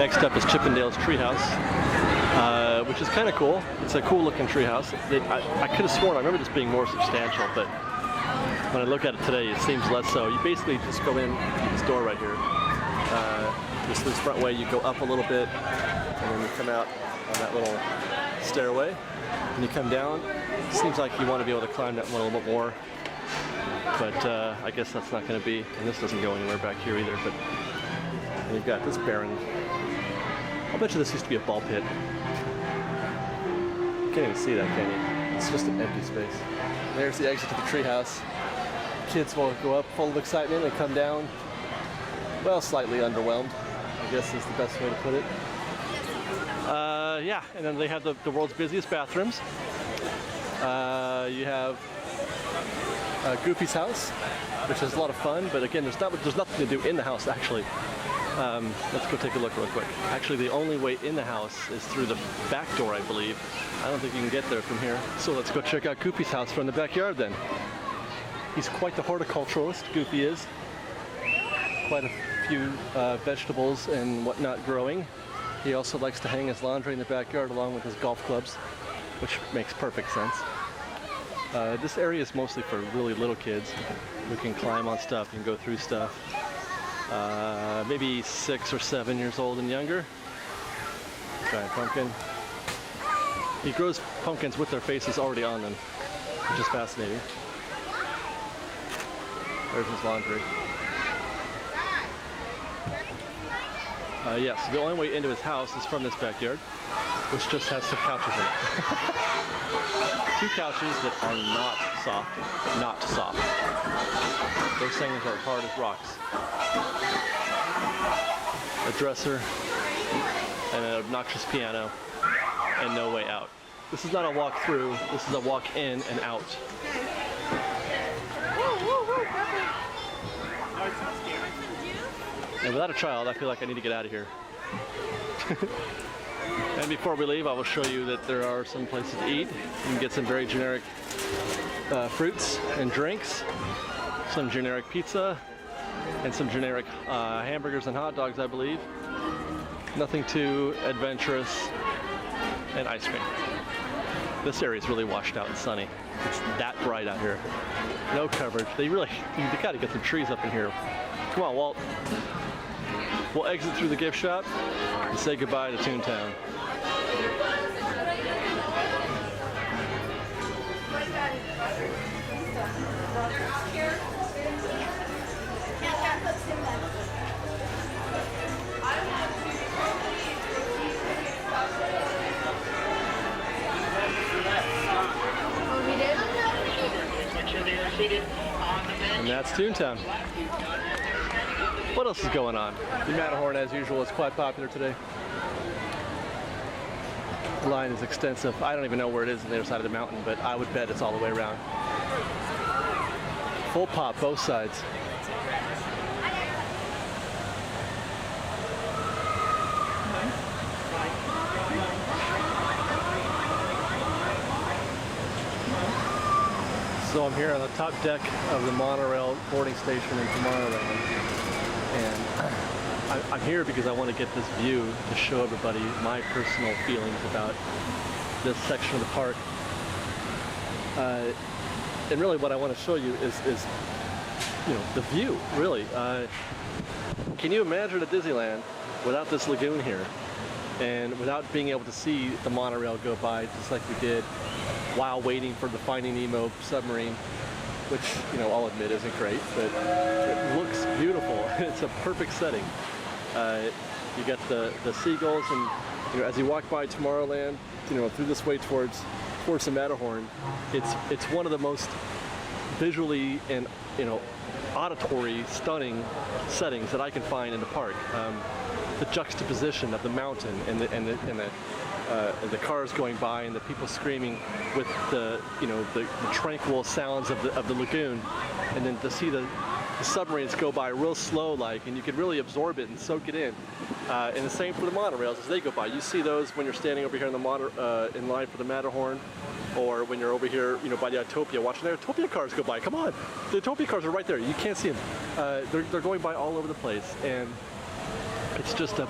Next up is Chippendale's treehouse, which is kind of cool. It's a cool looking treehouse. I could have sworn I remember this being more substantial, but when I look at it today, it seems less so. You basically just go in this door right here. This front way, you go up a little bit, and then you come out on that little stairway, and you come down. It seems like you want to be able to climb that one a little bit more, but I guess that's not going to be, and this doesn't go anywhere back here either, but and you've got this barren. I'll bet you this used to be a ball pit. You can't even see that, can you? It's just an empty space. And there's the exit to the treehouse. Kids will go up full of excitement and come down, well, slightly underwhelmed, I guess is the best way to put it. Yeah, and then they have the world's busiest bathrooms. You have Goofy's house, which is a lot of fun, but again, there's nothing to do in the house, actually. Let's go take a look real quick. Actually, the only way in the house is through the back door, I believe. I don't think you can get there from here. So let's go check out Goofy's house from the backyard then. He's quite the horticulturalist, Goofy is. Quite a few vegetables and whatnot growing. He also likes to hang his laundry in the backyard along with his golf clubs, which makes perfect sense. This area is mostly for really little kids who can climb on stuff and go through stuff. Maybe 6 or 7 years old and younger. Giant pumpkin. He grows pumpkins with their faces already on them, which is fascinating. There's his laundry. Yes, the only way into his house is from this backyard, which just has some couches in it. 2 couches that are not soft. Not soft. Those things are hard as rocks. A dresser, and an obnoxious piano, and no way out. This is not a walk through, this is a walk in and out. And without a child, I feel like I need to get out of here. And before we leave, I will show you that there are some places to eat. You can get some very generic fruits and drinks, some generic pizza, and some generic hamburgers and hot dogs, I believe. Nothing too adventurous, and ice cream. This area is really washed out and sunny. It's that bright out here. No coverage. They gotta get some trees up in here. Come on, Walt. We'll exit through the gift shop and say goodbye to Toon Town. And that's Toon Town. What else is going on? The Matterhorn, as usual, is quite popular today. The line is extensive. I don't even know where it is on the other side of the mountain, but I would bet it's all the way around. Full pop, both sides. So I'm here on the top deck of the monorail boarding station in Tomorrowland, and I'm here because I want to get this view to show everybody my personal feelings about this section of the park. And really what I want to show you is the view, really. Can you imagine a Disneyland without this lagoon here, and without being able to see the monorail go by just like we did while waiting for the Finding Nemo submarine, which, I'll admit isn't great, but it looks beautiful. It's a perfect setting. You get the seagulls, and as you walk by Tomorrowland, through this way towards the Matterhorn, it's one of the most visually and auditory stunning settings that I can find in the park. The juxtaposition of the mountain and the cars going by and the people screaming with the tranquil sounds of the lagoon, and then to see the submarines go by real slow like, and you can really absorb it and soak it in. And the same for the monorails as they go by. You see those when you're standing over here in line for the Matterhorn, or when you're over here, by the Autopia, watching the Autopia cars go by. Come on, the Autopia cars are right there. You can't see them. They're going by all over the place, and it's just a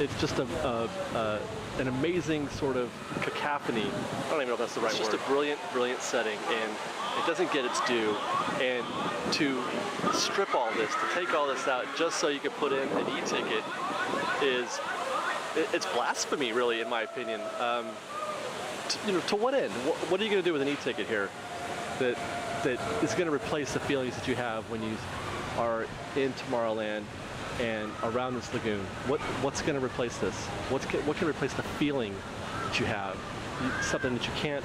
it's just an amazing sort of cacophony. I don't even know if that's the right word. It's just a brilliant, brilliant setting, and it doesn't get its due. And to strip all this, to take all this out just so you can put in an e-ticket it's blasphemy, really, in my opinion. To what end? What are you going to do with an e-ticket here that is going to replace the feelings that you have when you are in Tomorrowland and around this lagoon? What's going to replace this? What can replace the feeling that you have? Something that you can't,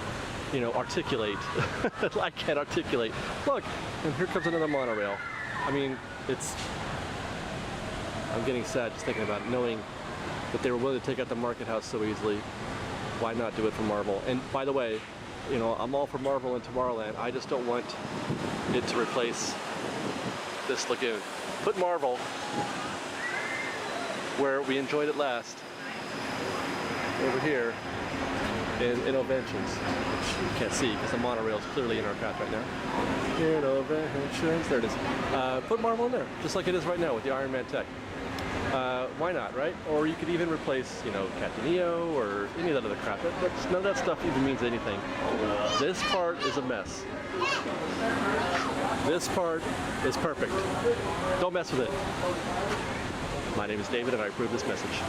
articulate. I can't articulate. Look, and here comes another monorail. I mean, I'm getting sad just thinking about it, knowing that they were willing to take out the market house so easily. Why not do it for Marvel? And by the way, I'm all for Marvel and Tomorrowland. I just don't want it to replace this lagoon. Put Marvel where we enjoyed it last, over here in Innovations, which you can't see because the monorail is clearly in our path right now. Innovations, there it is. Put Marvel in there, just like it is right now with the Iron Man tech. Why not, right? Or you could even replace, Captain EO or any of that other crap. None of that stuff even means anything. This part is a mess. This part is perfect. Don't mess with it. My name is David and I approve this message.